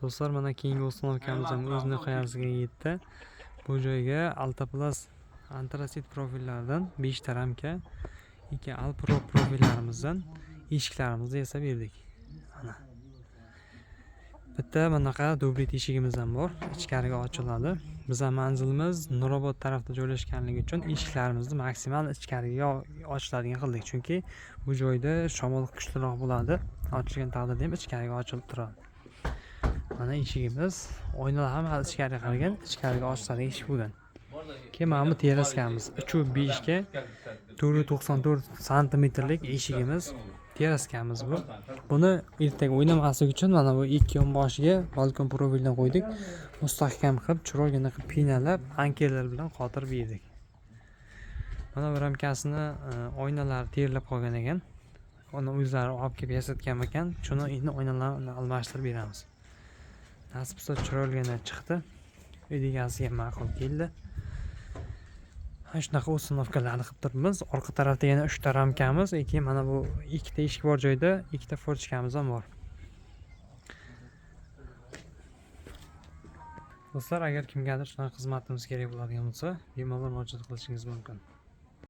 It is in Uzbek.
Do'stlar, mana keyingi uстановkamiz ham o'z nihoyasiga yetdi. Bu joyga Altaplast antrasit profillardan 5 ta ramka, 2 Alpro profillarimizdan eshiklarimizni yasab berdik. Mana bitta bunaqa dublit eshigimiz ham bor, ichkariga ochiladi. Bizning manzilimiz Nurobod tarafda joylashganligi uchun eshiklarimizni maksimal ichkariga ochiladigan qildik, chunki bu joyda shamol kuchliroq bo'ladi. Ochilgan taqdirda ham ichkariga ochilib turadi. Mana eshigimiz, oynalar ham ichkariga qaragan, ichkariga ochiladigan eshik bo'lgan. Keyin mana bu teraskamiz 3.5 ga 494 santimetrlik eshigimiz, teraskamiz bu. Buni ertaga o'ynamaslik uchun mana bu ikki yonboshiga balkon profildan qo'ydik. Mustahkam qilib, chiroyli qilib pinalab, ankellar bilan qotirib berdik. Mana bu ramkasini oynalar terilib qolgan ekan. Uni o'zlari olib kelib yasatgan ekan. Shuni endi oynalarni almashtirib beramiz. Nasib bo'lsa chiroyligina chiqdi. Uy egasiga ma'qul keldi. Shunaqa uстановkalarni qilib turibmiz. Orqa tarafda yana 3 ta ramkamiz, keyin mana bu 2 ta eshik bor joyda 2 ta forchkamiz ham bor. Do'stlar, agar kimgadir shunaqa xizmatimiz kerak bo'ladigan bo'lsa, bemalol murojaat qilishingiz mumkin.